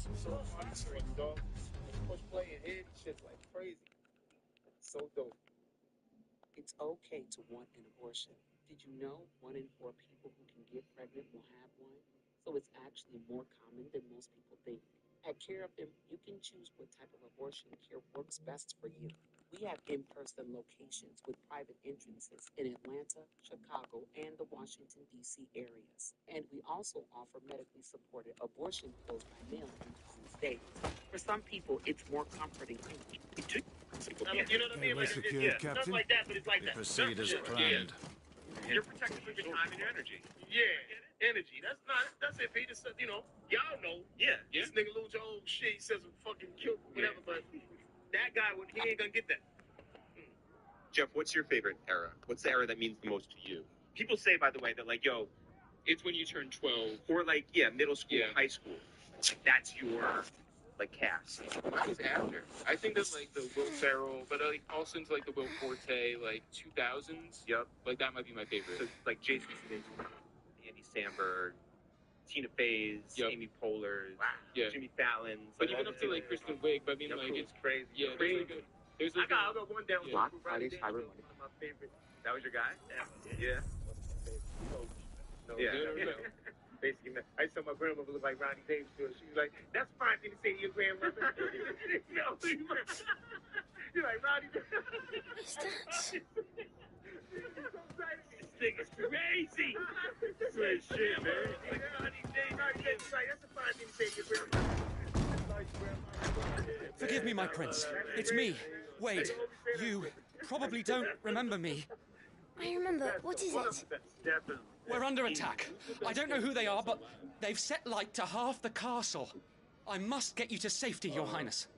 So monitoring, dog. Push play and hit shit's like crazy. So dope. It's okay to want an abortion. Did you know 1 in 4 people who can get pregnant will have one? So it's actually more common than most people think. At Care of Them, you can choose what type of abortion care works best for you. We have in-person locations with private entrances in Atlanta, Chicago, and the Washington, D.C. areas. And we also offer medically supported abortion pills by mail in 2 states. For some people, it's more comforting. You know what I mean? Like, stuff like that, but it's like that. Proceed as planned. You're protected with your time and your energy. Yeah, energy. That's it, Peter. You know, y'all know. Yeah. This nigga lose your old shit. He says fucking kill whatever, but that guy he ain't gonna get that. Jeff, what's your favorite era? What's the era that means the most to you? People say, by the way, that like, yo, it's when you turn 12. or like, middle school, high school. Like, that's your like cast. Mine is after. I think that's like the Will Ferrell, but like also into like the Will Forte, like 2000s. Yep. Like that might be my favorite. So, like Jason Sudeikis, Andy Samberg, Tina Fey's, Amy Poehler, Jimmy Fallon. But even up to like Kristen Wiig. But I mean, like it's crazy. Yeah, there's like I got one down. Black Friday, Cyber Monday. My favorite. That was your guy? Yeah. Basically, I saw my grandmother look like Ronnie Davis to her. She was like, "That's a fine thing to say to your grandmother." No, you're like Ronnie Davis. What's that? This nigga's crazy. Great shit, man. Ronnie Davis. That's a fine thing to say to your grandmother. Forgive me, my prince. It's me, Wade. You probably don't remember me. I remember. What is it? We're under attack. I don't know who they are, but they've set light to half the castle. I must get you to safety, Your Highness.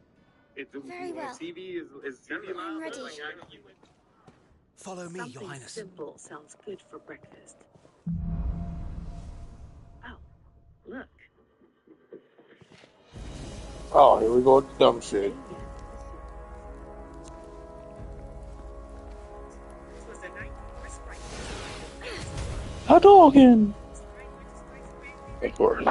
Very well. TV is TV I'm ready. Follow me, Your Highness. Simple sounds good for breakfast. Oh, look. Oh, here we go with the dumb shit. Hadouken! Of course. The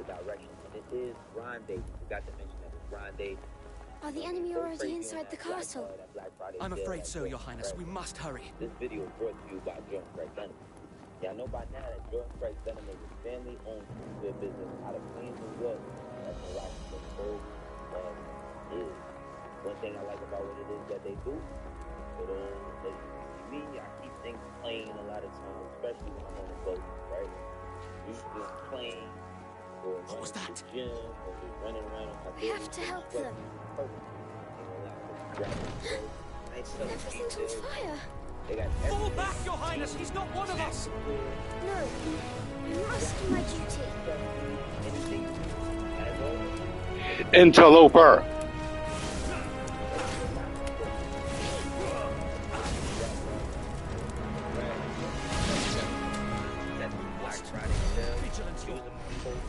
direction, and it is Grande. We forgot to mention that it's Grande. Are the enemy already inside the castle? I'm afraid so, Your Highness. We must hurry. This video is brought to you by Jordan Craig Dunham. Y'all know by now that Jordan Craig Dunham is a family-owned food business out of Queens, New York. That's the right the first is. One thing I like about what it is that they do, me, I keep things plain a lot of times, especially when I'm on the boat, right? Usually I'm playing, or what was that? Gym, or just running around on my We have to help them. Everything's on fire. Fall back, Your Highness! He's not one of us! No, I must do my duty. Interloper!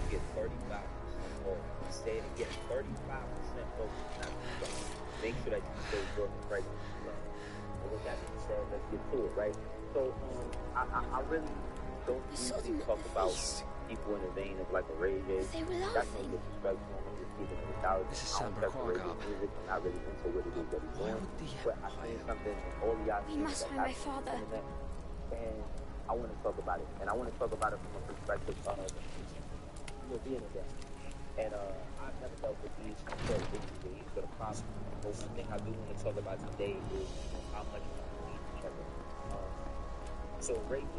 Get 35% off. Say it again, 35% off. Make sure that you stay Jordan Craig. And with that being said, let's get to it, right? So, I really don't usually talk about people in the vein of like a Ray J. That's no disrespectful. I'm just keeping it without. This is I don't touch Ray J's music. I'm not really into what it is that he's doing. But I think something all the y'all We must find my father. And I want to talk about it. And I want to talk about it from a perspective of being a dad. And I've never dealt with these issues for the problem. But one thing I do want to talk about today is how much we need each other. So Ray J, you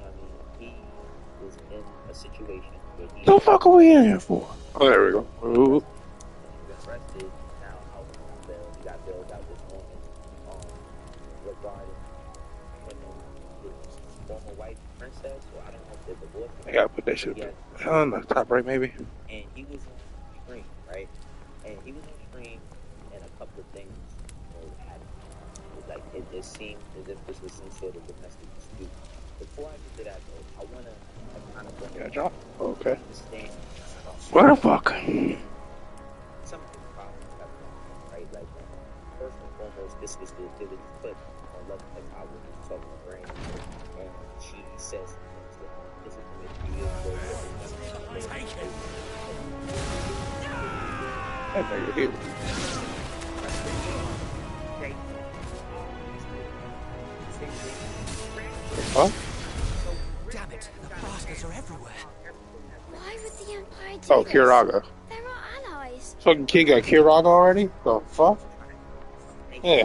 know what I mean, he is in a situation where he... The fuck are we in here for? Oh, there we go. Ooh. He's been arrested, now out on bail. He got bailed out this morning regarding his former wife, Princess, or I don't know if they're divorced. I gotta put that shit on the top right, maybe. And he was on screen, right? And he was on screen, and a couple of things happened. Like it seemed as if this was some sort of domestic dispute. Before I get to that, though, I want to kind of bring it up. Okay. Understand. Where the fuck? Some of the problems that come, right? Like first and foremost, this was the ability to put on level like I was talking to Brand, and she says, this is the video where Take it. That nigga hit. Huh? Damn it, the bastards are everywhere. Why would the Empire do Oh, this? Kiraga. They're our allies. Fucking kid got Kiraga already? The fuck? Yeah.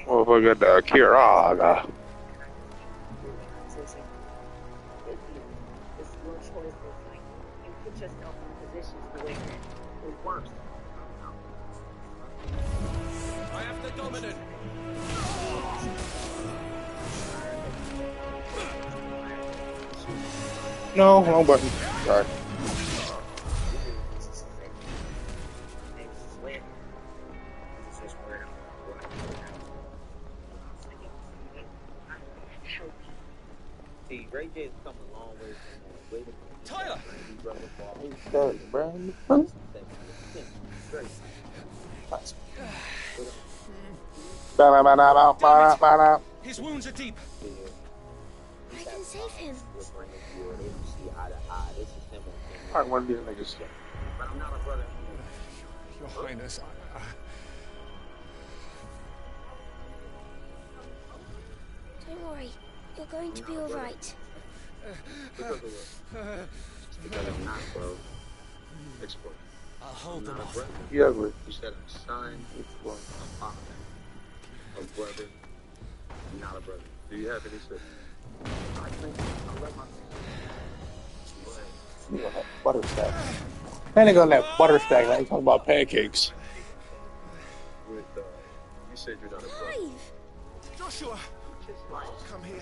Motherfucker got the Kiraga. It's your choice. Like, you put yourself in positions where it works. I have the dominant. No, wrong button. Sorry. See, Ray J has come a long way from way to Tyler! His wounds are deep. I can save him. I want these niggas. But I'm not a brother. Your Highness, Don't worry. You're going to be all right. Because of what? Because I'm not, bro. Explore. I'll hold them off. You ugly. You said I'm son, a father, a brother, not a brother. Do you have any sisters? I love my sisters. Butter stack. That nigga on that butter stack. Like, talking about pancakes. With, you said you're not a brother. Clive! Joshua! Come here.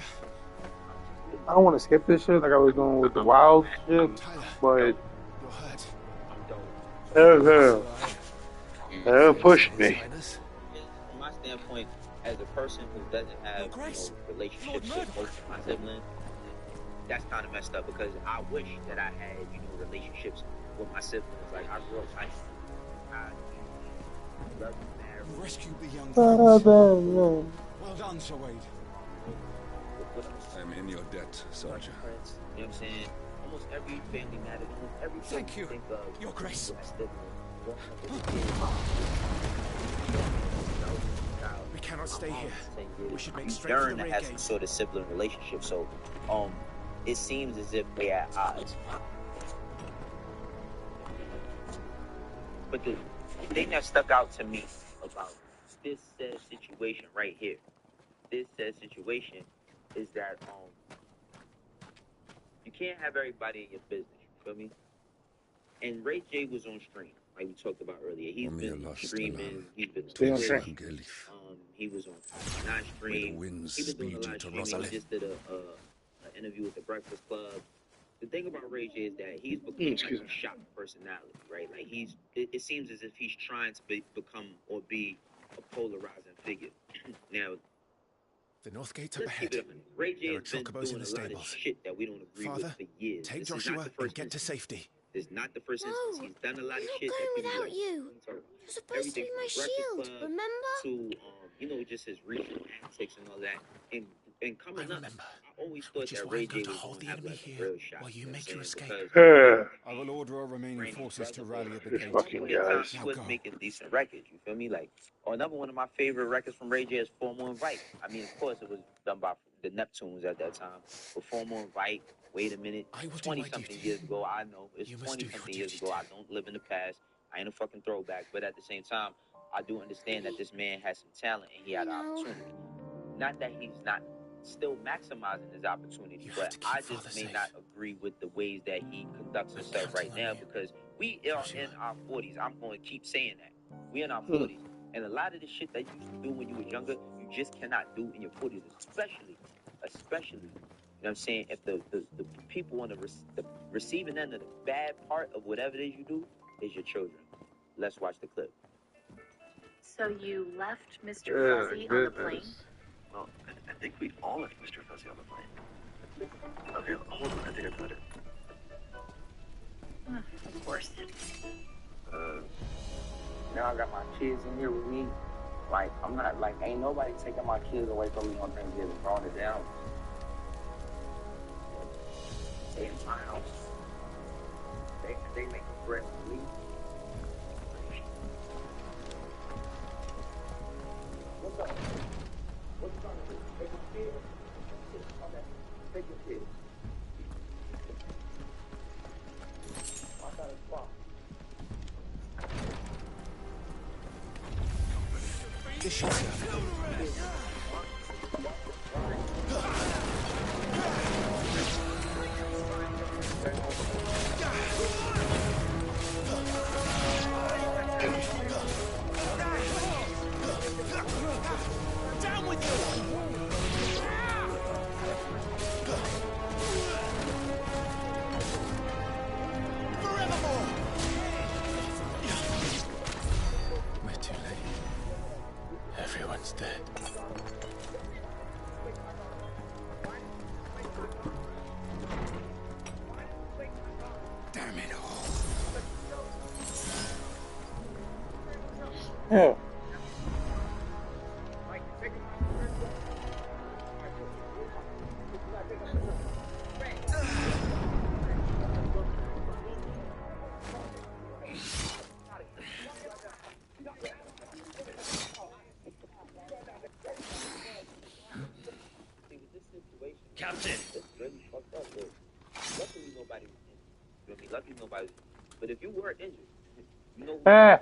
I don't want to skip this shit like I was going with the wild shit, but You're hurt. they're pushing me. From my standpoint, as a person who doesn't have relationships with most of my siblings, that's kind of messed up because I wish that I had, relationships with my siblings. Like, I grew up like, I love married. Rescued the young prince. Well done, Sir Wade. I'm in your debt, soldier. You know what I'm saying? Almost every family matters. Almost every Thank you, think of Your Grace. We cannot stay here. We should make straight for the Yearn to raid have some gate. sort of sibling relationship. So, it seems as if we're at odds. But the thing that stuck out to me about this said situation right here, this said situation is that you can't have everybody in your business. You feel me? And Ray J was on stream, like we talked about earlier. He's been streaming. He's been Stay on Twitch. stream. He was on not stream. He was doing a lot of streaming. He just did an interview with the Breakfast Club. The thing about Ray J is that he's become like a shock personality, right? Like it seems as if he's trying to become or be a polarizing figure. Now, The North Gate's up let's keep ahead. it 100. Ray J There are has been chocobos doing in a the lot of stables. shit that we don't agree Father, with for years. take This is Joshua not the and first get to instance. safety. This is not the first No, instance. He's done a lot I'm of not shit that going people without like. you. You're supposed to be my shield, remember? To just his recent antics and all that. And coming up, remember. I always thought Which is that why Ray I'm J going to was hold going to the have enemy like a here real shot. while you make your escape. I will order our remaining forces to rally at the This gate. fucking guys. He was making decent records, you feel me? Like, another one of my favorite records from Ray J is Formal Invite. I mean, of course, it was done by the Neptunes at that time. But Formal Invite, wait a minute, I will do my 20-something duty. years ago, I know. It's You must do your 20-something years duty ago. I too. don't live in the past. I ain't a fucking throwback. But at the same time, I do understand that this man has some talent and he had an opportunity. Not that he's not still maximizing his opportunity, but I just may not agree with the ways that he conducts himself right now because we are in our 40s. I'm going to keep saying that. We're in our 40s. And a lot of the shit that you used to do when you were younger, you just cannot do in your 40s, especially, you know what I'm saying? If the people on the receiving end of the bad part of whatever it is you do is your children. Let's watch the clip. So you left Mr. Fuzzy on the plane? Well, I think we all left Mr. Fuzzy on the plane. Okay, hold on. I think I found it. Of course. Now I got my kids in here with me. Like, I'm not, like, ain't nobody taking my kids away from me on Thanksgiving, throwing it down. They in my house. They make a bread for me. What's up? What you trying to do? Take my kids? Okay. Take your kids. I got a spot. This should serve. Down with you! Forevermore! We're too late. Everyone's dead. Damn it all. Yeah. Captain! It's really fucked up, but luckily nobody was injured. You know what I mean? Luckily nobody was injured. But if you were injured, you know who right?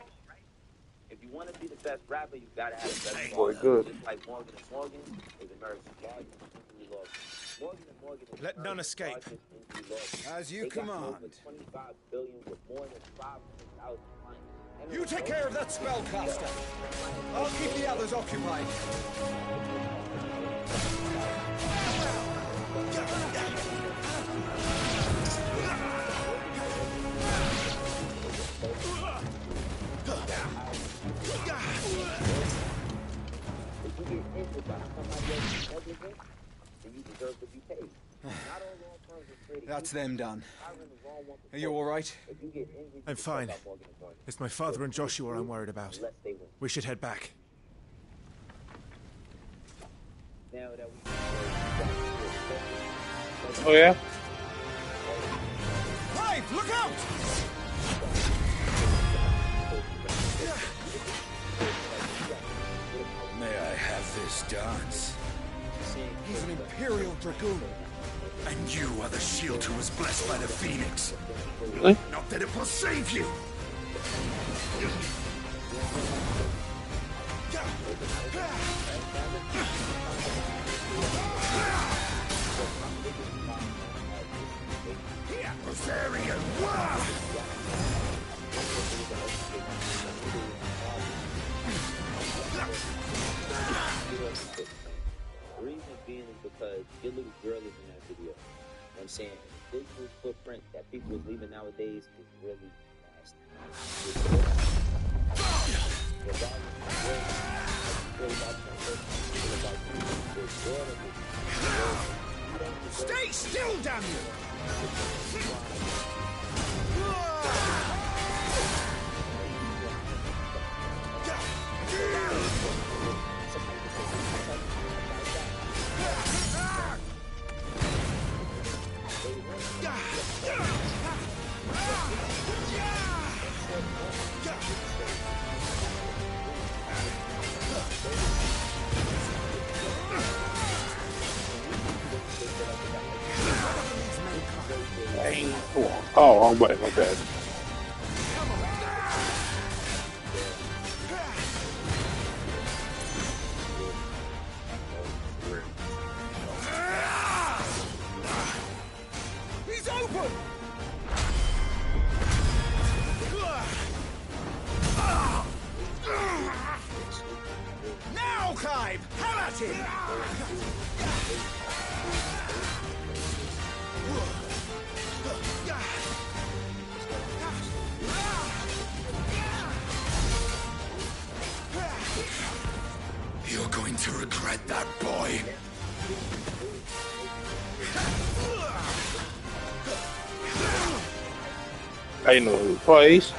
If you want to be the best rapper, you gotta have the best Boy, song. good. Just like Morgan & Morgan is America's largest injury law. Morgan & Morgan is Let none America's escape. largest injury law. As you They got command. over 25 billion with more than 500,000 clients. You take care of that spellcaster. I'll keep the others occupied. If you get injured by somebody else's negligence, then you deserve to be paid. Not all law firms are created. That's them done. Hiring the wrong one Are you all right? If you get injured, I'm fine. It's my father and Joshua I'm worried about. unless they win. We should head back. Now that we Oh yeah. Hey, look out! May I have this dance? He's an Imperial Dragoon. And you are the shield who was blessed by the Phoenix. Really? Not that it will save you! Rosarian! The reason being is because your little girl is in that video. You know what I'm saying? The digital footprint that people is leaving nowadays is really nasty. Stay still, damn you! Oh, wrong button. My bad. He's open! Now, Clive! Have at him! You're going to regret that, boy. I know who plays.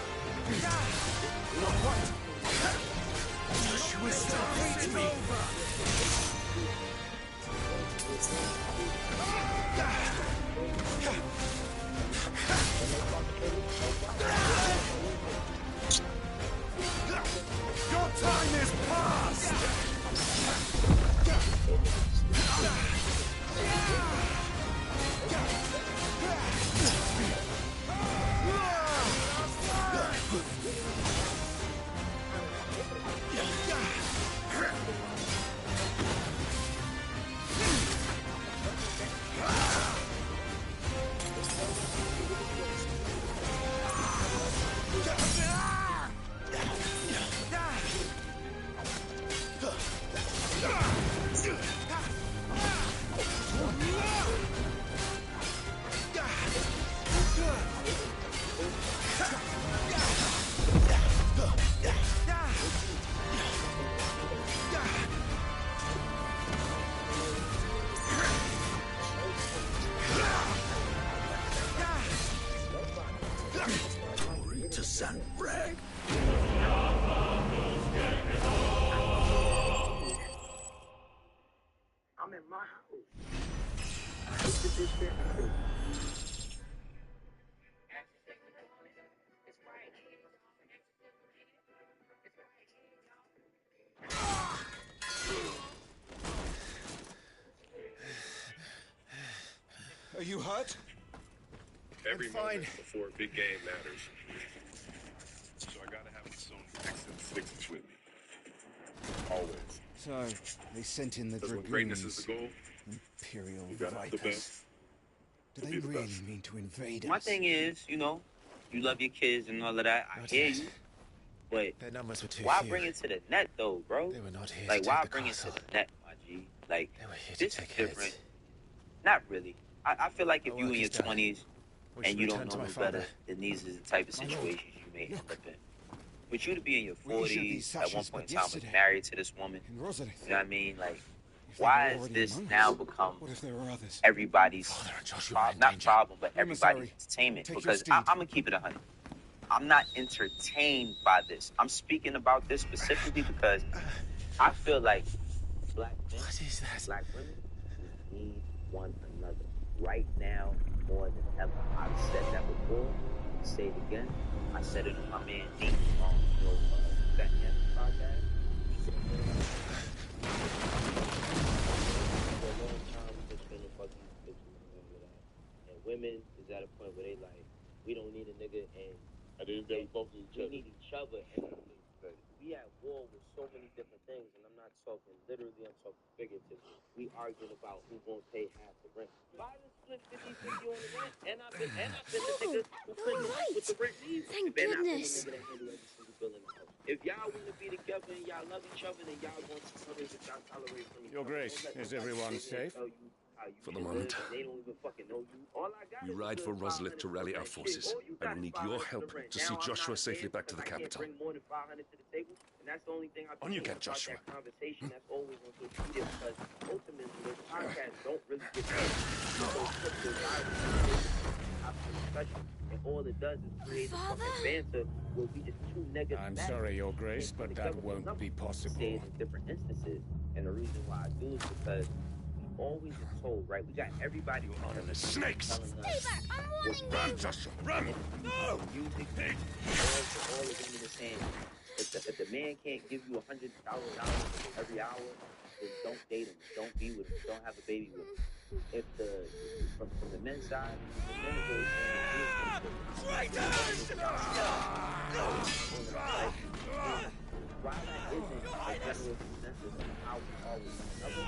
Your time is past! I'm in my house. Look at this shit. Are you hurt? Every fine. moment before a big game matters. So I gotta have the Sony XM6 with me. Always. So, they sent in the Because when greatness is dragoons. the goal, Imperial you gotta have the Vipers. best. Do to they be the really best. mean to invade My us? thing is, you know, you love your kids and all of that. I Not hear yet. you. But Their numbers were too why few. bring it to the net, though, bro? They were not here Like, to why take the bring it castle. to the net, my G? Like, They were here to this is take different. heads. Not really. I feel like if My you work in your is done. 20s We and should you return don't to know my no better, father. then these are the type of My lord, situations you may end look. up in. But you to be in your We issued these 40s, at one sashes point in but time, was yesterday. married to this woman. In Rosalith. You know what I mean? Like, If they why were is already this among now us, become what if there were others? everybody's Father and Joshua are in not danger. problem, but Emissary, everybody's entertainment? take your Because steed. I'm gonna keep it 100. I'm not entertained by this. I'm speaking about this specifically because I feel like black men, What is that? black women, we need one another right now more than ever. I've said that before. I'll say it again. I said it on my man Nate on that podcast. For a long time, we've been spending fucking bitches, remember that. And women is at a point where they like, we don't need a nigga, and at the end of the day, we both need each we other. need each other. And we at war with so many different things, and I'm not talking literally, I'm talking figuratively. We arguing about who gonna pay half the rent. Why done split 50-50 on the rent? And I've been the nigga who couldn't help with the rent neither. Thank And I've been the goodness. nigga that handle every single bill in the house. If y'all wanna be together and y'all love each other, then y'all gonna tolerate what y'all tolerate from each Your other. Grace, Don't let is nobody everyone sit there and safe? tell you how you For the should moment. live, and they don't even fucking know you. All I got We is a ride good for 5 Rosalith minutes to for rally rent. our forces. Shit, all you I got will is need 5 your minutes for help rent. to Now see I'm Joshua not safely there back to the because I can't capital. bring more than 500 to the table, and that's the only thing I On you can get, about Joshua. that conversation that's always on social media, because ultimately those podcasts don't really get done. Those clips are discussion, and all it does is create a fucking banter where we just two negative. I'm sorry, Your Grace, but that won't be possible. Say it in different instances, and the reason why I do is because we always are told, right? We got everybody On the snakes! telling Stay us back, I'm warning you. Run, Joshua, run! No! music, all the women are saying, if the man can't give you $100,000 every hour, then don't date him, don't be with him, don't have a baby with him. If from the men's side, the men are really saying why that isn't a general consensus of how we are with each other,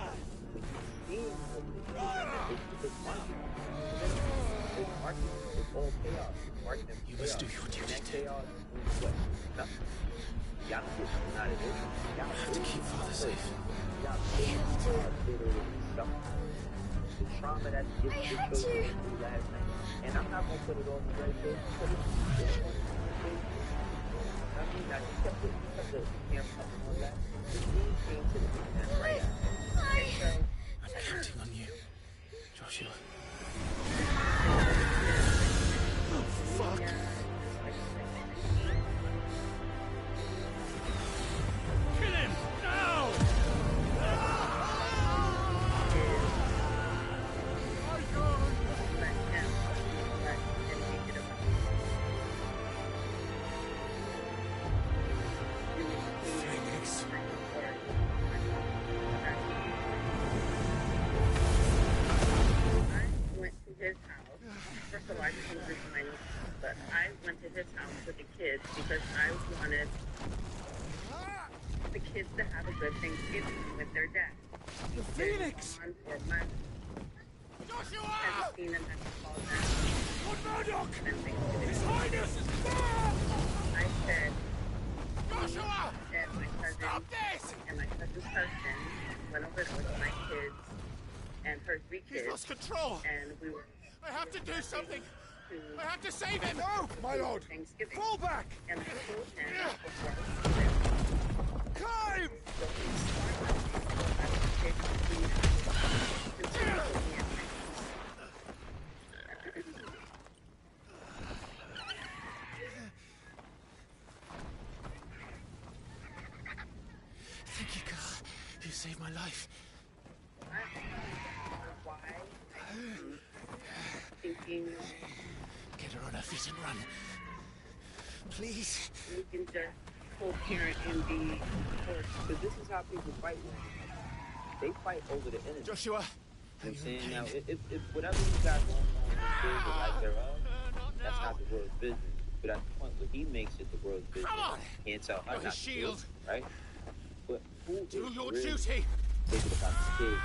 when you see all of this, it's marketing. It's marketing. It's all chaos. It's marketing. You must do your duty, That Tim. chaos means what? Nothing. Y'all don't get nothing out of this. Y'all have to keep Father safe. Y'all are literally suffering. The trauma that you children through last night. And I'm not gonna put it on the right page. I mean, I just kept the camp on that. The team came to the camp right after. I'm counting on you, Joshua. Oh, fuck. Kill him! Now! this house with the kids because I wanted the kids to have a good Thanksgiving with their dad. The Phoenix! On for months. Joshua! Haven't seen him at the ball down. Lord Murdoch! His Highness! I said, Joshua! and my cousin Stop this! and my cousin's husband went over there with my kids and her 3 kids. He's lost control! And we were. I have to do something! I have to save him! No, my lord! Thanksgiving. Fall back! And I told him before. Climb! Thank you, God. You saved my life. Why? Thinking. Get her on her feet and run. Please. We can just co-parent and be. Because this is how people fight. They fight over the internet. Joshua. You know what I'm saying? Now, if whatever you got going on is the life thereof, that's not the world's business. But at the point where he makes it the world's business, can't tell her not to do it, right? But who do is your really duty. thinking about the kids?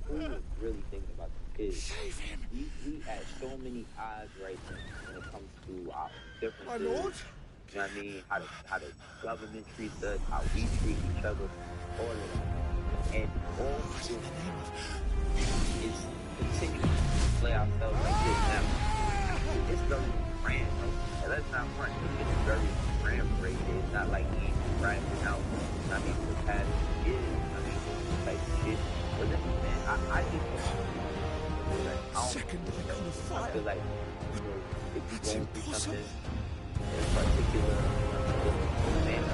Who is really thinking about the kids? Save him. We have so many odds right now when it comes to our differences. My lord? You know what I mean? How the government treats us, how we treat each other, all of that. And all we do is continue to play ourselves like this now. It's very grand, bro. And let's not front. It's very grand right there. It's not like he ain't crashing out. I mean, for the past years, I mean, like shit. But listen, man, I just Second icon of fire. I feel like, you know, if you're going through something in particular, man,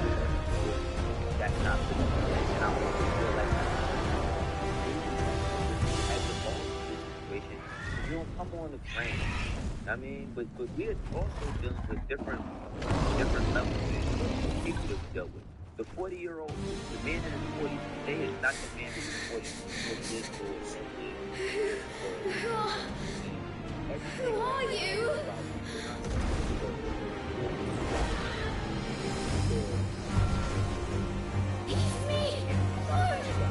that's not the and I want to feel like as a boss in this situation, you don't come on the frame. I mean, but we're also dealing with different levels of people that we dealt with. The 40-year-old, the man in his 40s today is not the man in his 40 years old. Who are you? Leave me alone! Leave me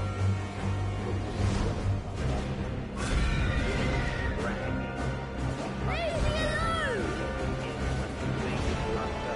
alone!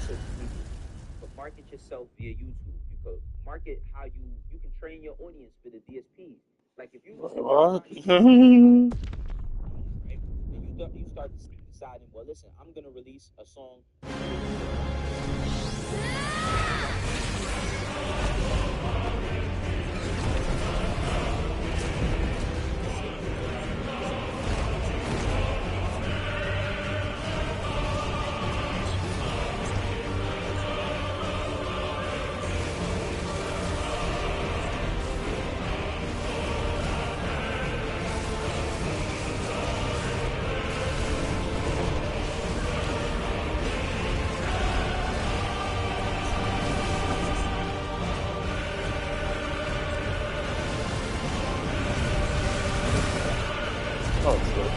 research people. You could market yourself via YouTube. You could market how you can train your audience for the DSPs. Like if you listen to What? somebody, right, and you start deciding, well, listen, I'm gonna release a song. Oh, shit.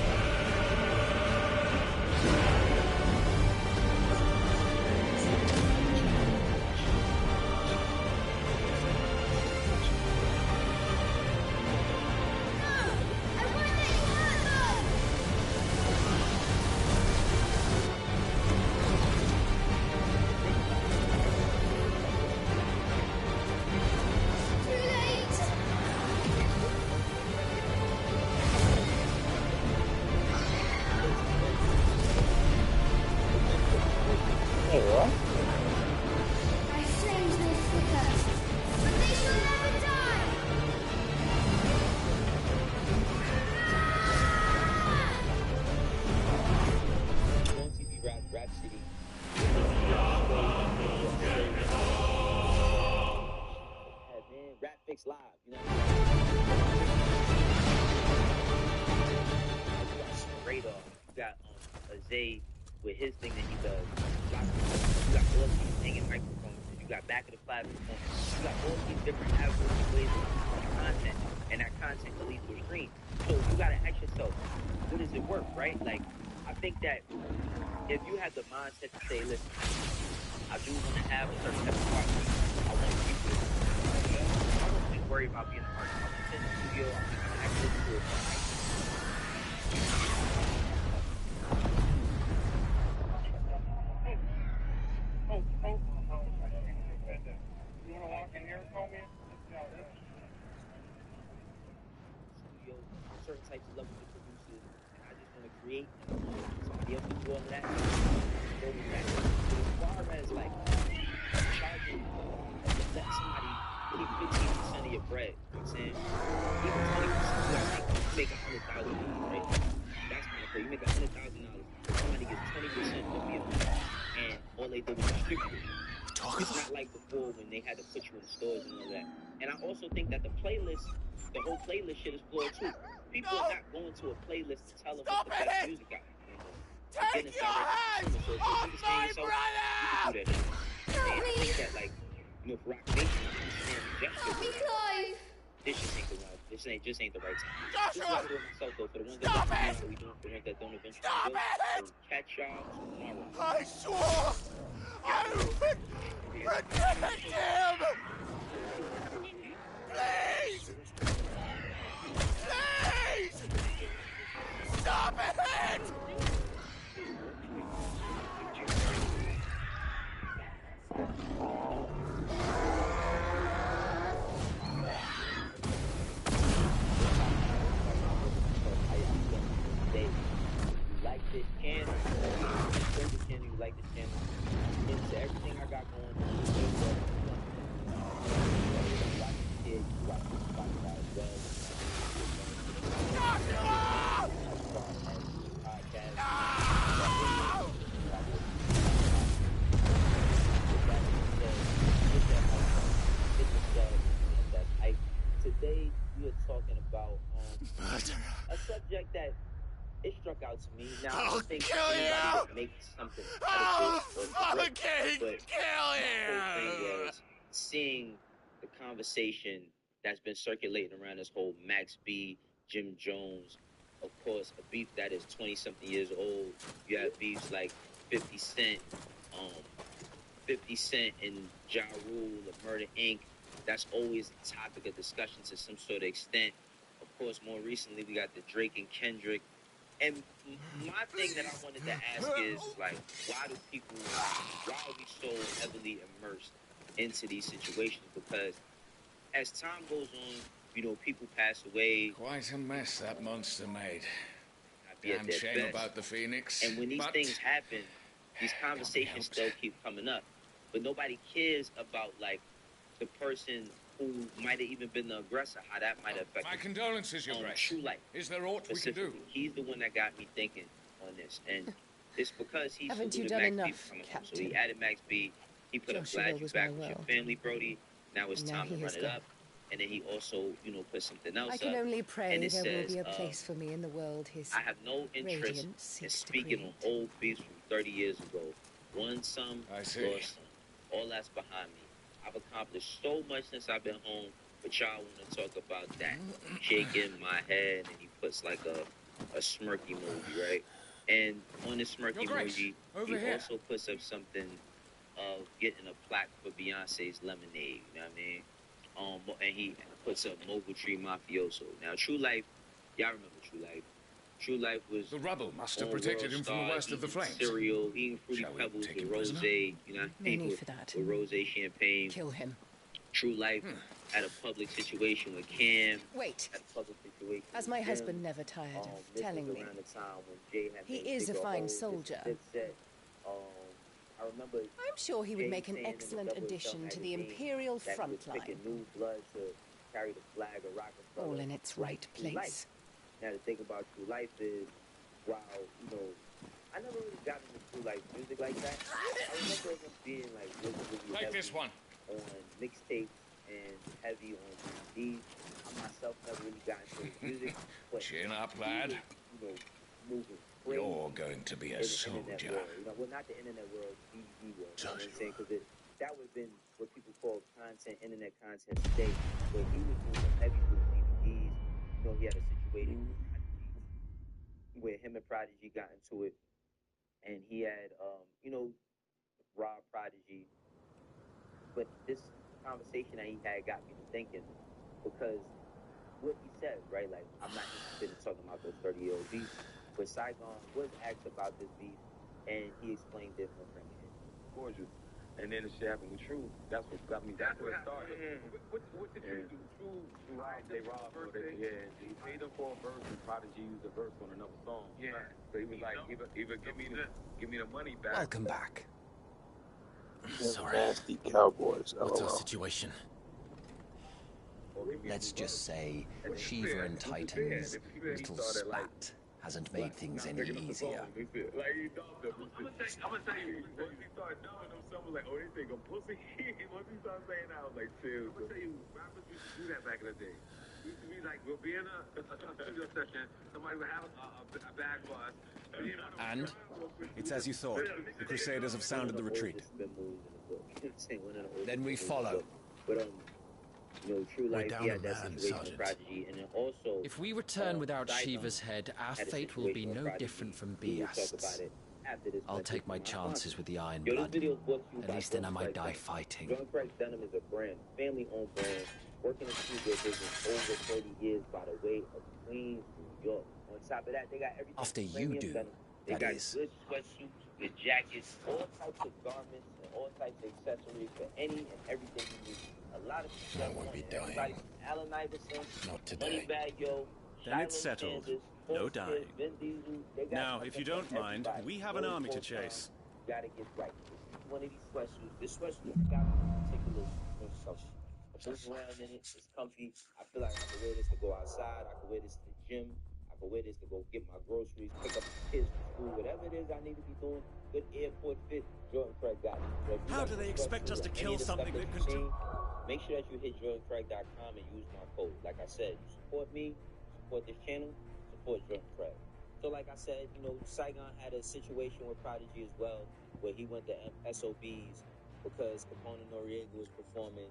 Hey, what? My flames may flicker, but they shall never die! On TV Rap City. Man, Rap Fix Live, you know. You got Radar, you got Azay with his thing that he does. You got all these hanging microphones. You got back of the flag performance. You got all these different avenues and ways of creating content, and that content can lead to a stream. So you gotta ask yourself, what does it work, right? Like, I think that if you had the mindset to say, listen, I do want to have a certain type of partner. I want people to, I don't just worry about being an artist. I want to sit in the studio, I want to access to it. You wanna walk in here and call me? Studio, certain types of levels of producers, and I just want to create, and I want somebody else to do all of that. Go with that. But as far as like charging, let somebody keep 15% of your bread, you know what I'm saying? Even 20%, you make $100,000, right? That's kind of cool. You make $100,000, somebody gets 20% of your money, and all they do is distribute it. It's not like before when they had to put you in stores and all that. And I also think that the whole playlist shit is flawed too. People are not going to a playlist to tell them what's the best music out there. Take your hands off my brother! You can do that shit. And I think that, like, you know, for Rock Nation, Help me, Clive! this just ain't the right. This just ain't the right time. Joshua! This is what I'm doing myself though. For the ones that don't know how we doing, for the ones that don't eventually do, I will catch y'all tomorrow. I swore I would protect him! Please! Please! Stop it! Like this channel, you like this channel, into everything I got going on. Watch the kids, watch the Spotify as well. Today we are talking about a subject that it struck out to me. Now I don't think anybody would make something out of this, but Kill the whole thing was seeing the conversation that's been circulating around this whole Max B, Jim Jones, of course, a beef that is 20-something years old. You have beefs like 50 Cent and Ja Rule, of Murder Inc. That's always a topic of discussion to some sort of extent. Of course, more recently, we got the Drake and Kendrick. And my thing that I wanted to ask is, like, why do are we so heavily immersed into these situations? Because as time goes on, you know, people pass away. Quite a mess that monster made. Be at Damn their shame best. about the Phoenix. And when these things happen, these conversations still keep coming up. But nobody cares about, like, the person who might have even been the aggressor, how that might affect My condolences, Your Grace. True Life. Is there aught we can do? He's the one that got me thinking on this. And it's because he Haven't you saluted done Max B enough, from home. So Captain? he added Max B. He put Joshua a glad you was back my with your world. family, Brody. Now it's And now time to he run has it gone. up. And then he also, you know, put something else I up. can only pray and it there will be a says, place for me in the world his I have no interest radiance in seeks to speaking create. on old beefs from 30 years ago. Won some, lost some. All that's behind me. I've accomplished so much since I've been home, but y'all want to talk about that. Shaking my head, and he puts like a smirk emoji, right? And on the smirk Your Grace, emoji, over he here. also puts up something of getting a plaque for Beyonce's Lemonade, you know what I mean? And he puts up Mobile Tree Mafioso. Now, True Life, y'all remember True Life. True Life was... The rubble must have on protected World him from the Star, worst of the eating flames. cereal, eating Fruity Shall we Pebbles take with him prisoner? rosé, you know what I No mean? need With, for that. with rosé champagne. Kill him. True Life had a public situation with Cam. Wait. Had a public situation As with my Jim. husband never tired of This telling was me. around the time when Jay had He made is a Bigger fine Hoes, this soldier. was Dipset. I remember I'm sure he would Jay make an saying in the excellent Double XL addition to the magazine Imperial that he front was line. picking new blood to carry the flag of Rockefeller. All in its right True Life. place. Now, the thing about True Life is, while, you know, I never really got into True Life music like that. I remember him being, like, really Like heavy this one. on mixtapes and heavy on DVDs. I myself never really got into his music. But Chin up, he lad. was, you know, moving crazy You're going to be in a the internet soldier. world. You know, well, not the internet world, DVD world. You know what I'm saying? Because that would have been what people call content, internet content today. But he was moving heavy with DVDs. You know, he had a situation with Prodigy, where him and Prodigy got into it. And he had, you know, Rob Prodigy. But this conversation that he had got me to thinking, because what he said, right? Like, I'm not interested in talking about those 30-year-old beefs, but Saigon was asked about this beef, and he explained it more from it. Gorgeous. And then the shit happened with True. That's what got me. That's where it started. What did True do? True, they robbed her. Yeah, he paid them for a verse, and Prodigy used a verse on another song. Yeah. So he was like, either give me the money back. Welcome back. Sorry. Nasty Cowboys. What's our LOL. situation? Let's just say Shiva and Titan's little spat hasn't made things any easier. Like, he thought that. I'm gonna tell you, once he started knowing them, someone was like, oh, this nigga pussy. Once he started saying that, I was like, chill. I'm gonna tell you, rappers used to do that back in the day. We used to be like, we'll be in a studio session, somebody would have a bag for us. And it's as you thought. The Crusaders have sounded the retreat. Then we follow. But you know, True Life, down he a had that man, situation with Sergeant. Prodigy, and then also If we return without Saigon Shiva's head, our had a fate will be situation with no Prodigy. different from We will talk Beast's. about it after this I'll message take my from chances with the Iron Yo, this Blood. video is brought to you At by least then I Joint might Craig die Denim. fighting. Joint Craig Denim is a brand, family-owned brand, working in the studio business over 30 years by the way of Queens, New York. On top of that, they got everything. After you premium do, denim. They that got is. good sweatsuits, good jackets, all types of garments, and all types of accessories for any and everything you need. A lot of people I won't be dying. Everybody from Allen Iverson, Not today. Moneybag Yo, Then it's Shiloh settled. Sanders, No Forrest dying. Hills, Vin Diesel, they got Now, if you something don't for mind, everybody. we have an No army to full-time. chase. Gotta get right. One of these sweatsuits. This sweatsuit I got particular stuff. I move around in it. It's comfy. I feel like I can wear this to go outside. I can wear this to the gym. I can wear this to go get my groceries, pick up the kids from school, whatever it is I need to be doing. Good airport fit. Jordan Craig got it. So if you How like do they this expect us sweatsuit to or kill any of the stuff something that that you've can- seen, make sure that you hit jordancraig.com and use my code. Like I said, you support me, support this channel, support Jordan Craig. So like I said, you know, Saigon had a situation with Prodigy as well, where he went to SOBs because Capone Noriega was performing.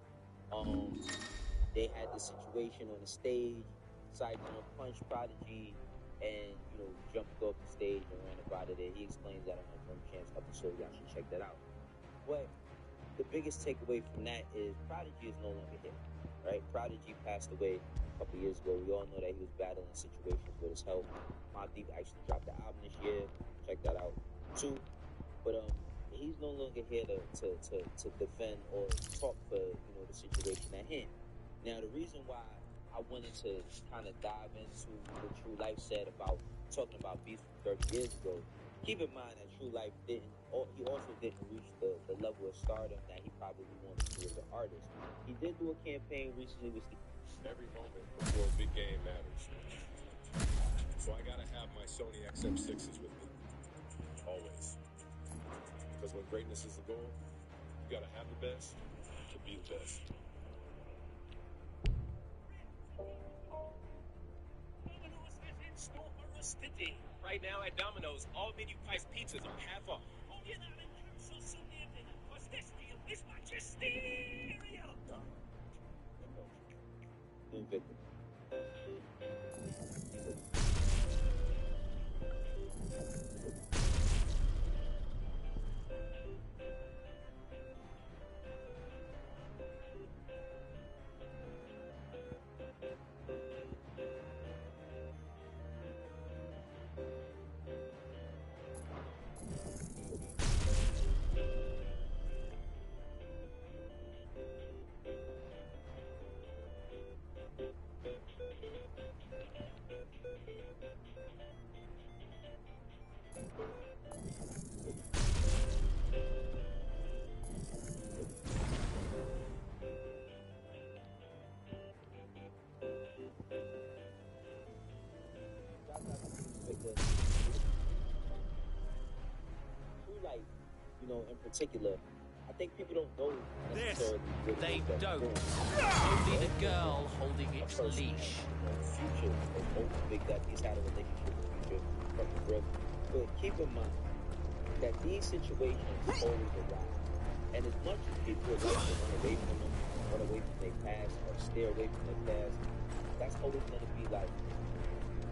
They had the situation on the stage. Saigon punched Prodigy and, you know, jumped off the stage and ran up out of there. He explains that on the From Chance episode. Y'all should check that out. But the biggest takeaway from that is Prodigy is no longer here, right? Prodigy passed away a couple years ago. We all know that he was battling situations with his health. Mobb Deep actually dropped the album this year. Check that out too. But he he's no longer here to defend or talk for the situation at hand. Now, the reason why I wanted to kind of dive into what True Life said about talking about beef from 30 years ago. Keep in mind that True Life he also didn't reach the level of stardom that he probably wanted to as an artist. He did do a campaign recently with Every moment before a big game matters. So I gotta have my Sony XM6s with me. Always. Because when greatness is the goal, you gotta have the best to be the best. Domino's has in store for us today. Right now at Domino's, all menu price pizzas are half off. Oh, you're not in so soon, because this deal is magisterial. In particular, I think people don't know This they don't. Only the girl holding its leash. Future is hoping that he's had a relationship with Future from the grip. But keep in mind that these situations always arise. And as much as people would like to run away from them, run away from their past, or steer away from their past, that's always going to be like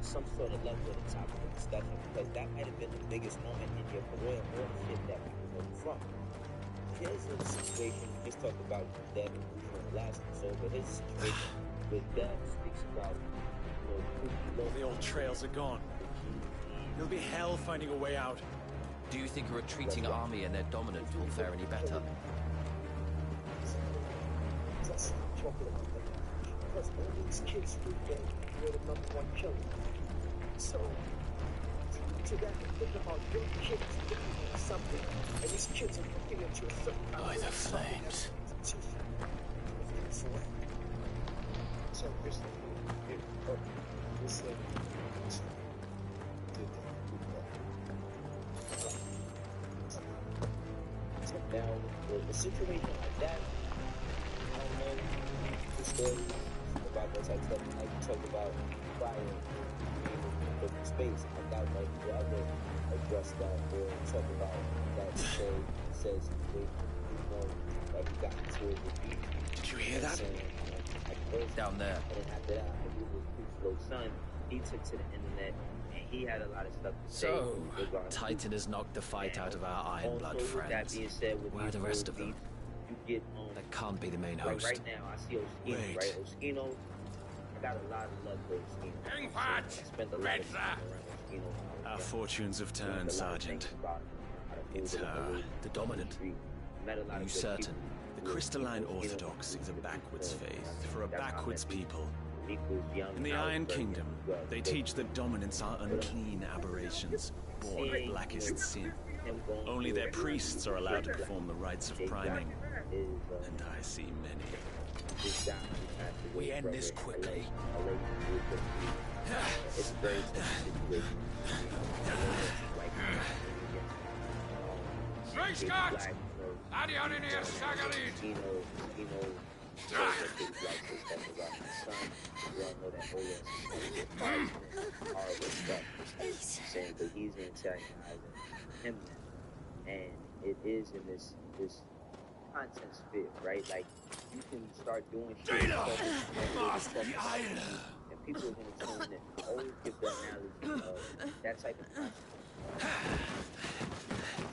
some sort of level at the top of the discussion, because that might have been the biggest moment in your career or the shit that people know you from. Here's a situation, we just talked about Dev and Future in the last episode, but here's a situation where Dev speaks about, The old trails are gone. It'll be hell finding a way out. Do you think a retreating army and their dominant will fare any better? Just talking about that. Because all these kids through there, you're the number one killer. So, to that, think about your kids looking at something, and these kids are looking at you a certain kind By of the flames. So, Kristen, now, the situation like that, I don't know the story about that type of stuff. Like you talked about prior in the space, I doubt that you ever address that or talk about that says like you got into it with you. Did you hear that? Down there. And then after that, I knew his Crucible son, he took to the internet and he had a lot of stuff to say. So, Titan has knocked the fight out of our Iron Blood friends. That being said, Where are the rest of them? You get That can't be the main like host. right now, I see Oskino, right? Oskino, I got a lot of love for Oskino. I spent a lot of time around Oskino. Our fortunes have turned, Sergeant. It's her, the dominant. Are you certain? The crystalline orthodox is a backwards faith for a backwards people. In the Iron Kingdom, they teach that dominants are unclean aberrations, born of blackest sin. Only their priests are allowed to perform the rites of priming, and I see many. We end this quickly. It's very situation. Frank Scott! Adion in here, Sagalit! Saying that he's antagonizing him now. And it is in this content sphere, right? Like you can start doing shit and people are gonna tune in. I always give that analogy of that type of content.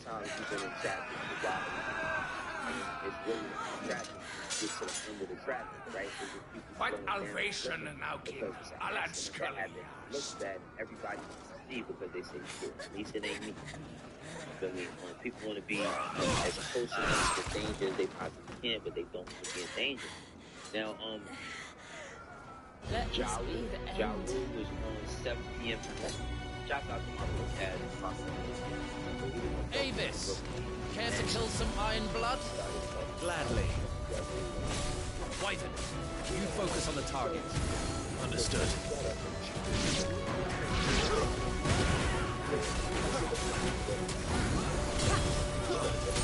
Sometimes you've been in traffic for a while. It's really tragic. You get to the end of the traffic, right? What Alvation now, King? Alan Scully. Look bad, everybody me because they say shit. At least it ain't me. You feel me? People want to be as close to danger as they possibly can, but they don't want to be in danger. Now, Ja Rule was on 7 p.m. Shout out to my little cat. Avis, care to kill some Iron Blood? Gladly. Wyvern, you focus on the target. Understood.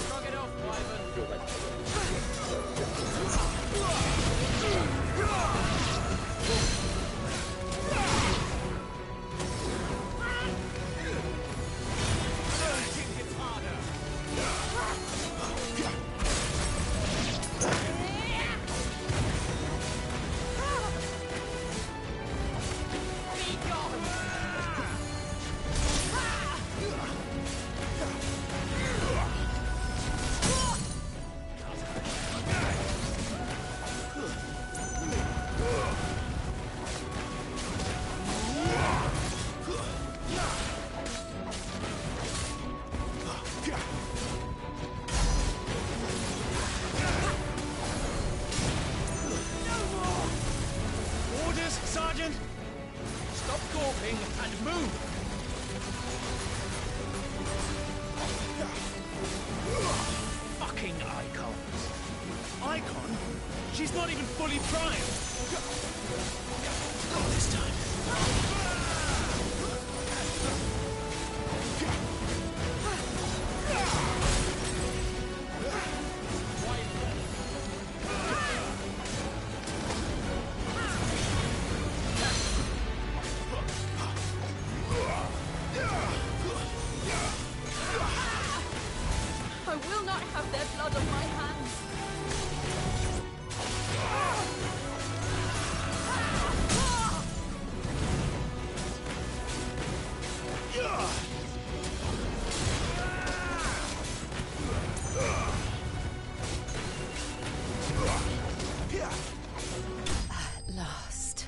Shrug it off, Wyvern. Sergeant! Stop gawping and move! Fucking icons. Icon? She's not even fully primed. Not this time. I will not have their blood on my hands. At last.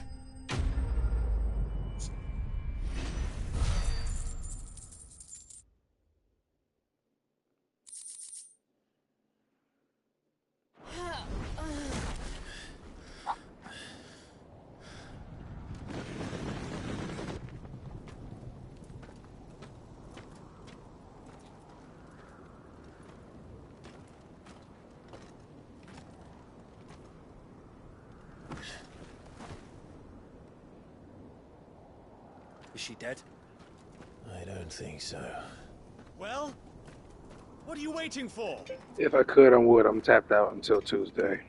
Is she dead? I don't think so. Well? What are you waiting for? If I could, I would. I'm tapped out until Tuesday.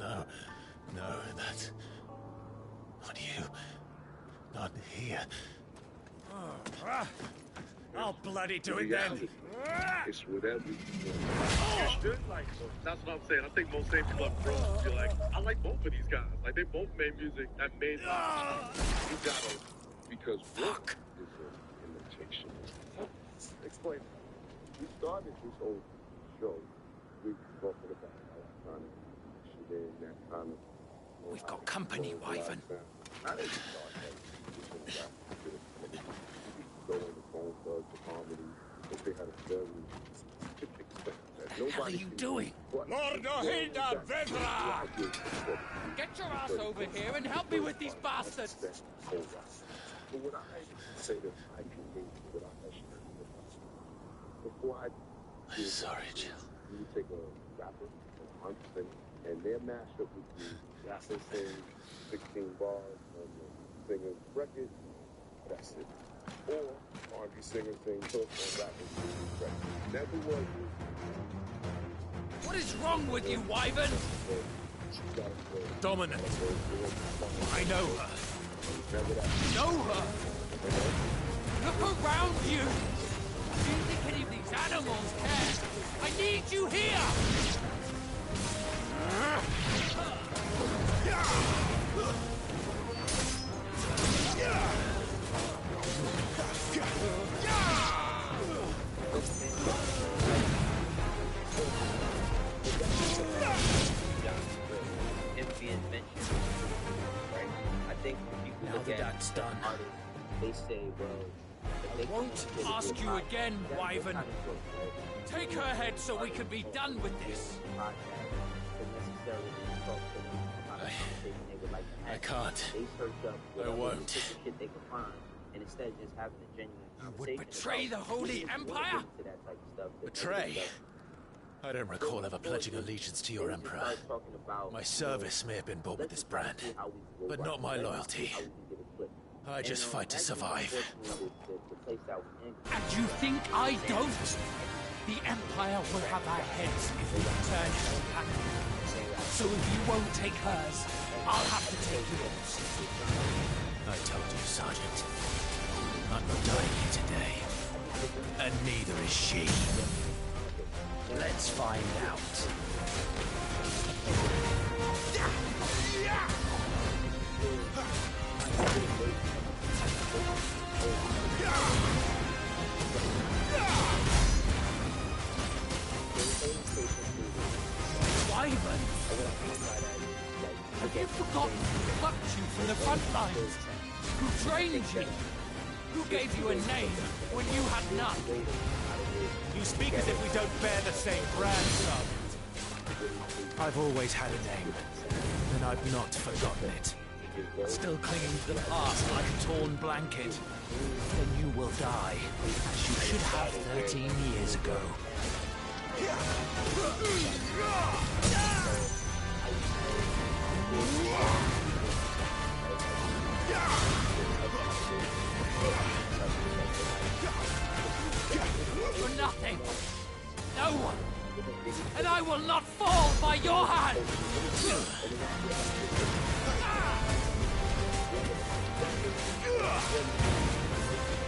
No, that's not you. Not here. I'll bloody do it then. It's whatever you want. You should like them. That's what I'm saying. I think most safety club bros feel like, I like both of these guys. Like, they both made music that made you gotta, because work is an imitation. Explain. We started this whole show. We were talking about how kind of shit in that kind of. We've got company, Wyvern. I didn't start that. Go on the phone for the comedy. If they had a very What the hell are you doing? Lordohilda Vedra! Get your ass over here and help me with these bastards! But what I say that I can do what I should do. Before I do, sorry, Jill. You take a rapper, a punk singer, and their mashup would be rapper sing 16 bars on the singer's record. That's it. Or R&B singer sing hook on rapper sing record. Never was. What is wrong with you, Wyvern? Dominant. I know her. Know her? Look around you! Do you think any of these animals care? I need you here! think people Now look that at that's done, artists, they say, well, if they I won't ask you again, Wyvern. Take her head so we can be done with this. I can't. I won't. And instead of just having a genuine You would betray the Holy Empire? Betray? I don't recall ever pledging allegiance to your emperor. My service may have been bought with this brand, but not my loyalty. I just fight to survive. And you think I don't? The Empire will have our heads if we return hell back. So if you won't take hers, I'll have to take yours. I told you, Sergeant. I'm not dying here today. And neither is she. Let's find out. Wyvern! Have you forgotten who plucked you from the front lines? Who trained you? Who gave you a name when you had none? You speak as if we don't bear the same brand, Sergeant. I've always had a name, and I've not forgotten it. Still clinging to the past like a torn blanket. Then you will die, as you should have 13 years ago. For nothing. No one. And I will not fall by your hand.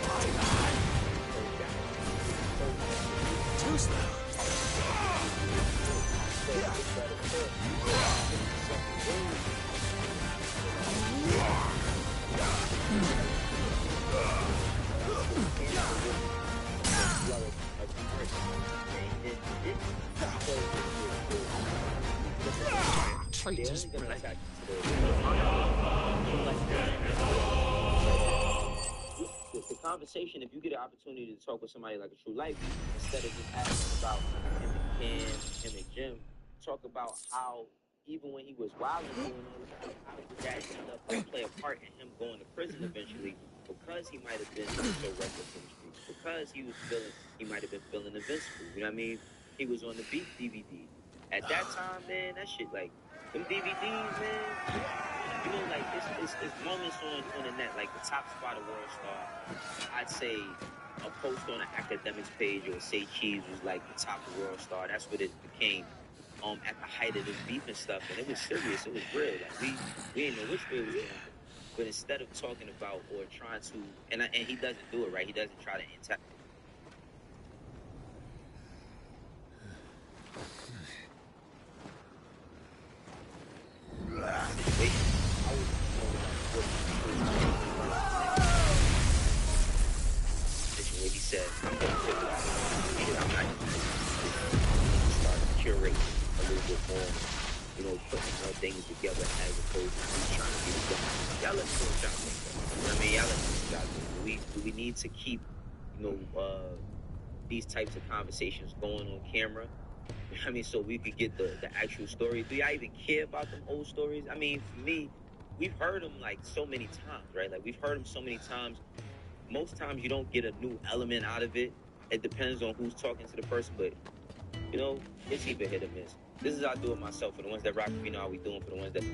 My man. Too slow. Traitor's blade. The conversation, if you get an opportunity to talk with somebody like a true life, instead of just asking about him and Cam, him and Jim, talk about how even when he was wild and doing all that, how did that end up play a part in him going to prison eventually, because he might have been so reckless in the streets, because he might have been feeling invincible. You know what I mean? He was on the Beat DVD. At that time, man, that shit, like, them DVDs, man, you know, like, it's moments on the net, like the top spot of World Star. I'd say a post on an academics page or say Cheese was like the top of World Star. That's what it became at the height of this beef and stuff. And it was serious, it was real. Like, we didn't know which way it was going. But instead of talking about or trying to, and he doesn't do it, right? He doesn't try to where he said, I'm going to figure out. I'm not start curating a little bit more, you know, putting more things together as opposed to trying to be the guy. Y'all let's do a job. You know what I mean? Y'all let's do a job. Do we need to keep, you know, these types of conversations going on camera? I mean, so we could get the actual story. Do y'all even care about them old stories? I mean, for me, we've heard them like so many times, right? Like, we've heard them so many times. Most times you don't get a new element out of it. It depends on who's talking to the person, but, you know, it's either hit or miss. This is how I do it myself. For the ones that rock, you know how we doing. For the ones that...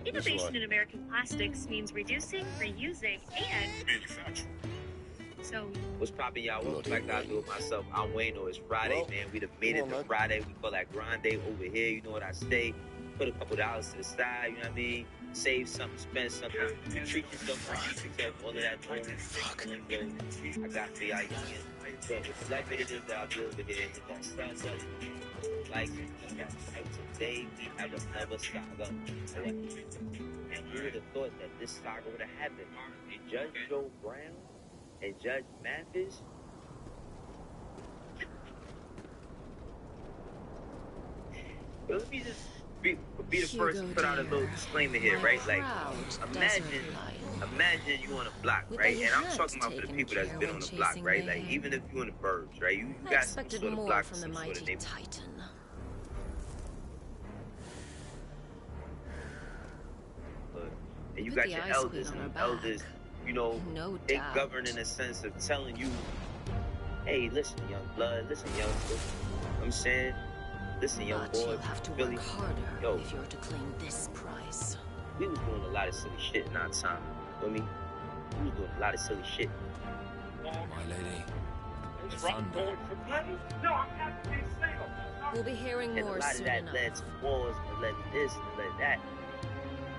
Innovation in American plastics means reducing, reusing, and manufacturing. So, what's poppin', y'all? Welcome back to I Do It Myself. I'm Wayno. It's Friday, man. We done made it to Friday. We call that grind day over here. You know what I say? Put a couple dollars to the side, you know what I mean? Save something, spend something, treat yourself, all of that. I got for y'all again. So, whatever it is that I do over here, that stands up. Like today, we have another saga. And who would have thought that this saga would have happened? Judge Joe Brown and Judge Mathis. But let me just be the first to put out a little disclaimer here, right? Like, imagine you on a block, right? And I'm talking about for the people that's been on the block, right? Like, even if you in the burbs, right? You got some sort of block, some sort of neighborhood. And you got your elders, and the elders, you know, they govern in a sense of telling you, hey, listen, young blood, listen, youngster. I'm saying, listen, young boy, you'll have to work harder if you're to claim this prize. We was doing a lot of silly shit in our time. You know what I mean? We was doing a lot of silly shit. My lady, the thunder. No, I'm happy to be single. We'll be hearing And more a lot soon of that enough. led to wars and led to this and led to that.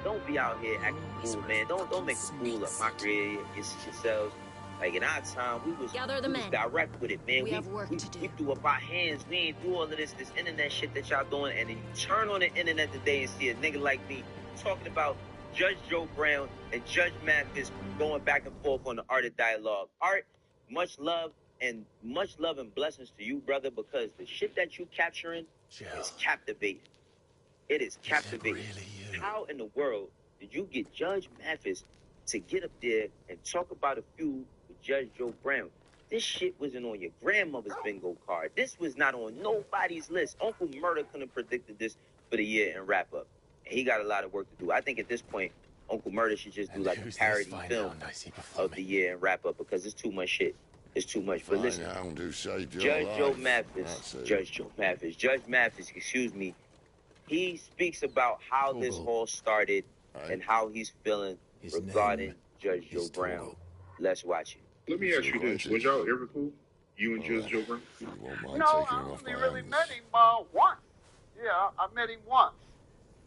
Don't be out here acting fool, man. Don't make a fool of my career yourselves. Like in our time, we was direct with it, man. We threw up our hands. We ain't do all of this internet shit that y'all doing. And then you turn on the internet today and see a nigga like me talking about Judge Joe Brown and Judge Mathis going back and forth on the Art of Dialogue. Art, much love and blessings to you, brother, because the shit that you capturing is captivating. It is captivating. How in the world did you get Judge Mathis to get up there and talk about a feud with Judge Joe Brown? This shit wasn't on your grandmother's bingo card. This was not on nobody's list. Uncle Murder couldn't have predicted this for the year and wrap up. And he got a lot of work to do. I think at this point, Uncle Murder should just do like a parody film of the year and wrap up because it's too much shit. It's too much. But listen, Judge Joe Mathis, excuse me, he speaks about how this all started and how he's feeling regarding Judge Joe Brown. Let's watch it. Let me ask you this. Was y'all ever cool? You and Judge Joe Brown? No, I only really met him once. Yeah, I met him once.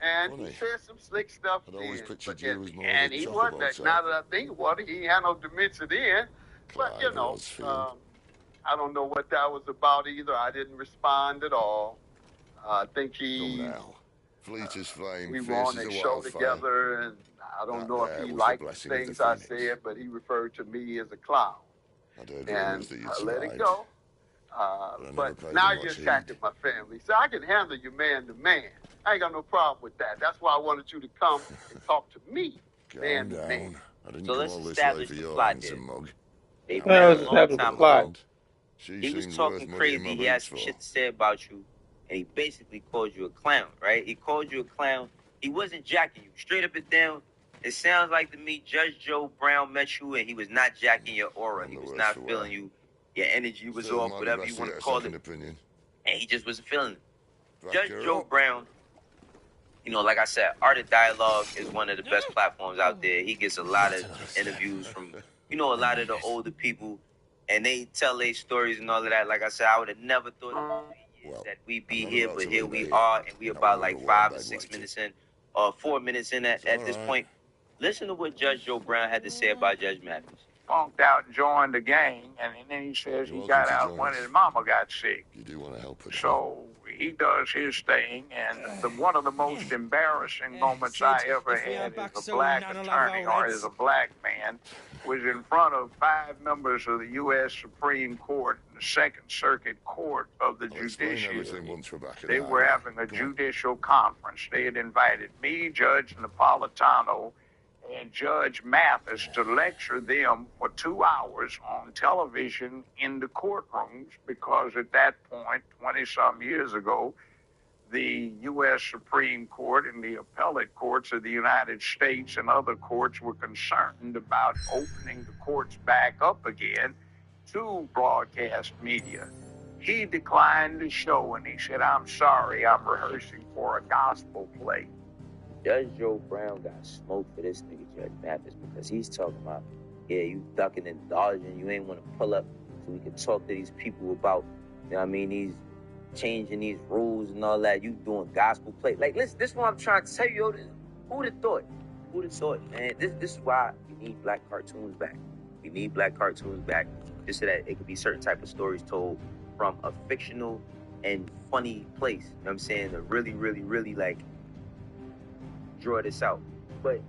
And he said some slick stuff then. And he wasn't, now that I think about it, he had no dementia then. But, you know, I don't know what that was about either. I didn't respond at all. I think he... we were on a show together, and I don't know if he liked the things I said, but he referred to me as a clown. And I let it go. But now you're attacking my family. So I can handle you man to man. I ain't got no problem with that. That's why I wanted you to come and talk to me, man to man. So let's establish the plot here. They Let's met a long establish the time plot. ago. He was talking crazy. He had some shit to say about you. And he basically called you a clown, right? He called you a clown. He wasn't jacking you. Straight up and down, it sounds like to me Judge Joe Brown met you and he was not jacking your aura. He was not feeling you. Your energy was off, whatever you want to call it. And he just wasn't feeling it. Judge Joe Brown, you know, like I said, Art of Dialogue is one of the best platforms out there. He gets a lot of interviews from, you know, a lot of the older people. And they tell their stories and all of that. Like I said, I would have never thought that we'd be here, but here we are, and we about like 5 or 6 minutes in, or 4 minutes in at this point. Listen to what Judge Joe Brown had to say about Judge Mathis. Funked out and joined the gang, and then he says he got out when his mama got sick. You do want to help her. So he does his thing, and one of the most embarrassing moments I ever had as a black attorney or as a black man was in front of 5 members of the U.S. Supreme Court and the Second Circuit Court of the Judiciary. They were having a judicial conference. They had invited me, Judge Napolitano, and Judge Mathis to lecture them for 2 hours on television in the courtrooms because at that point, 20-some years ago, the U.S. Supreme Court and the appellate courts of the United States and other courts were concerned about opening the courts back up again to broadcast media. He declined the show and he said, I'm sorry, I'm rehearsing for a gospel play. Judge Joe Brown got smoked for this nigga, Judge Mathis, because he's talking about, yeah, you ducking and dodging, you ain't want to pull up so we could talk to these people about, you know what I mean, these changing these rules and all that. You doing gospel play. Like, listen, this is what I'm trying to tell you. Who'd have thought? Who'd have thought, man? This is why we need black cartoons back. We need black cartoons back just so that it could be certain type of stories told from a fictional and funny place. You know what I'm saying? To really, really, really, like, draw this out. But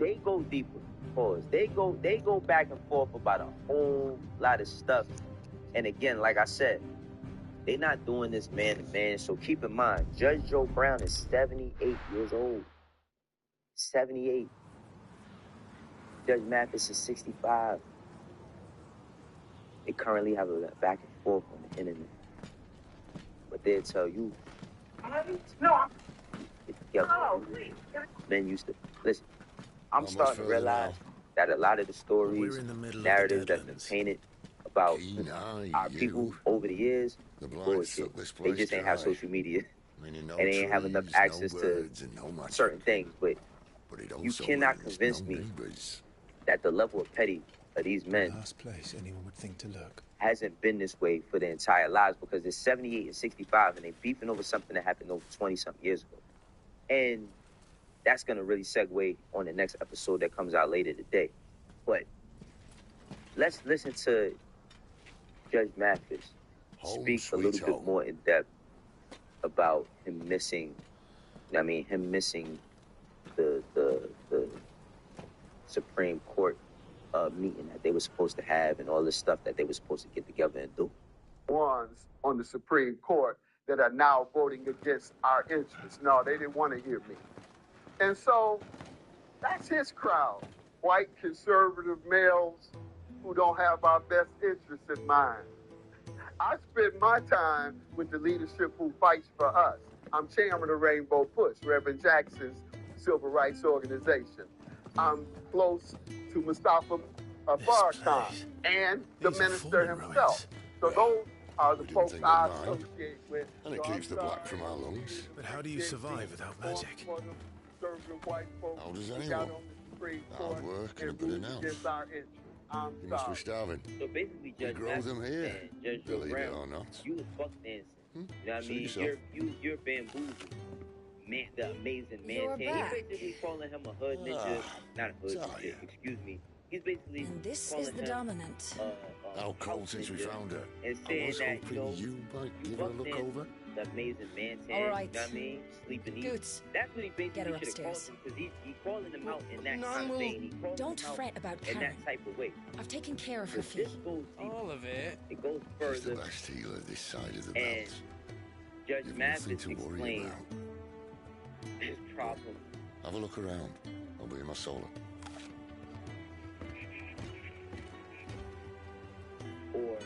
they go deeper. Pause. They go back and forth about a whole lot of stuff. And again, like I said, They're not doing this man to man. So keep in mind, Judge Joe Brown is 78 years old. 78. Judge Mathis is 65. They currently have a back and forth on the internet. But they'll tell you. No, Get together. oh, please. Men used to listen. I'm starting to realize that a lot of the stories, narratives that's been painted about our people over the years, bullshit. They just ain't have social media. And they ain't have enough access to certain things. But you cannot convince me that the level of petty of these men Last place anyone would think to look. hasn't been this way for their entire lives, because they're 78 and 65 and they beefing over something that happened over 20-something years ago. And that's going to really segue on the next episode that comes out later today. But let's listen to Judge Mathis speak a little bit more in depth about him missing, him missing the Supreme Court meeting that they were supposed to have and all this stuff that they were supposed to get together and do. Ones on the Supreme Court that are now voting against our interests. No, they didn't want to hear me. And so that's his crowd. White conservative males who don't have our best interests in mind. I spend my time with the leadership who fights for us. I'm chairman of Rainbow Push, Reverend Jackson's civil rights organization. I'm close to Mustafa Farrakhan and the minister himself. So those are the folks I associate with. And it keeps the black from our lungs. But how do you survive without magic? How does anyone? Hard work and a bit of now. You must be starving. So basically, We Judge grow Mathis them here, and Judge Joe believe it Brown, or not. you was fuck dancing. You know what I mean? yourself. You're bamboozled. Man, the amazing man. You're He's back. basically calling him a hood ninja. Not a hood sorry. ninja, excuse me. He's basically And this calling is the him, dominant. How cold since we found her. and I saying was that, hoping you might give her a fuck look dancing, over. the amazing man. All right. You know what I mean? Sleeping easy. Goots, That's what he get her basically should have called upstairs. him, because he calling him out in that No, kind of we'll- vein. He calling Don't him out fret about in Karen. that type of way. I've taken care of her But fee. this goes deep. All of it. It goes He's the further. best healer this side of the And belt. Judge You've nothing Mathis to worry explained about. his problem. Have a look around. I'll be in my solar. Or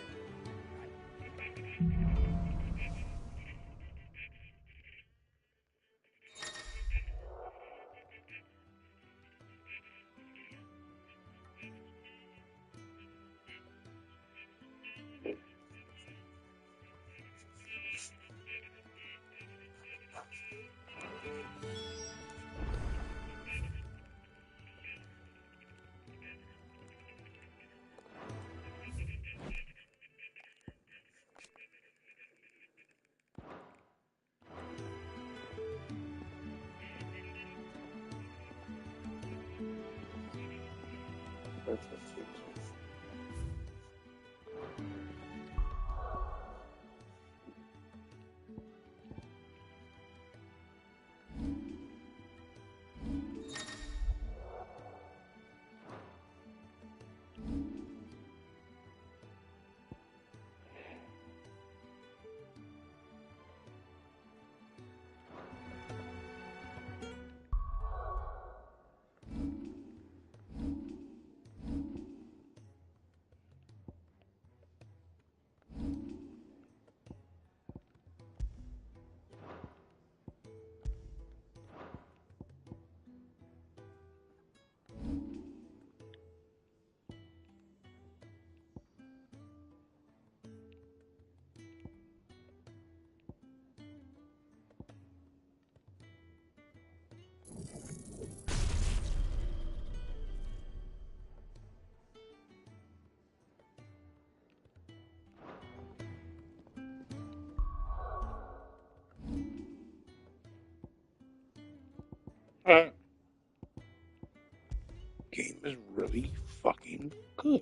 Game is really fucking good.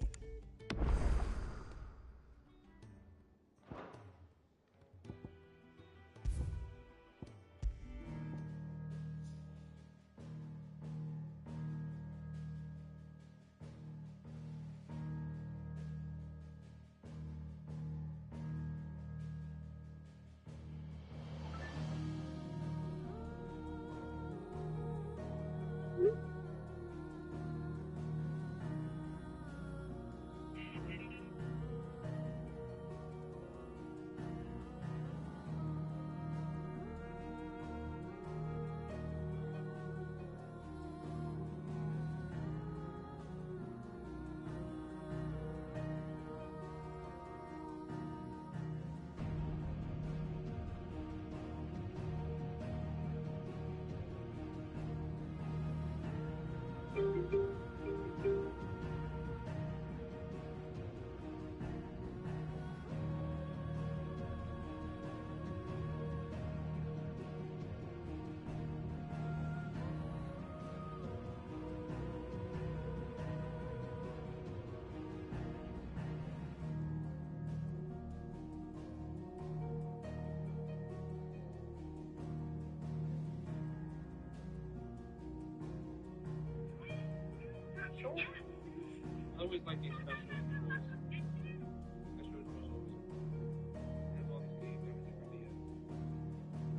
I always like these special tours. Special tours. Have all these games, everything really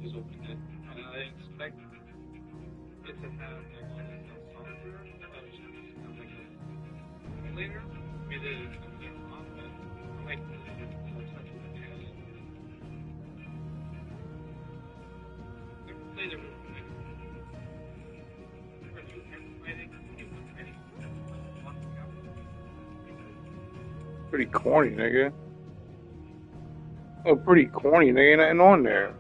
just opened it. And I expect it to have like all this software. I was just kind of like a simulator. I mean, it's going to be a lot, but I like the touch of the past. Never played it before. Pretty corny, nigga. Oh, pretty corny, nigga. Ain't nothing on there.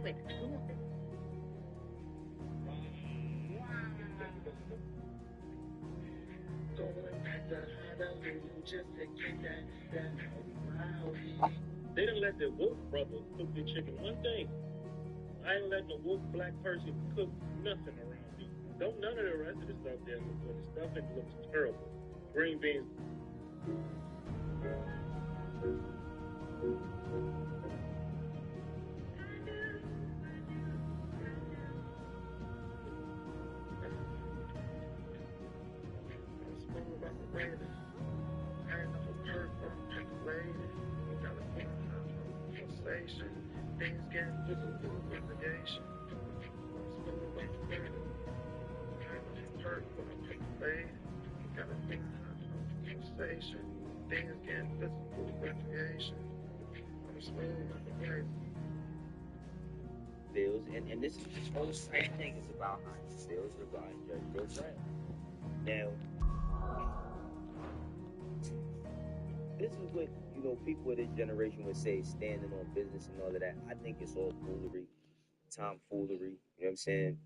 Wait, who? They didn't let the wolf brother cook the chicken. One thing, I ain't letting a wolf black person cook nothing around me. Don't none of the rest of the stuff there look good. The stuff that looks terrible. Green beans. Things get physical investigation. Hurt when I pick the blade. Gotta think conversation. Things get physical investigation. I'm smooth on the way. Feels, and this is the whole same thing is about how he feels regarding Judge Joe Brown. Now, this is what, you know, people of this generation would say standing on business and all of that. I think it's all foolery, tomfoolery, you know what I'm saying?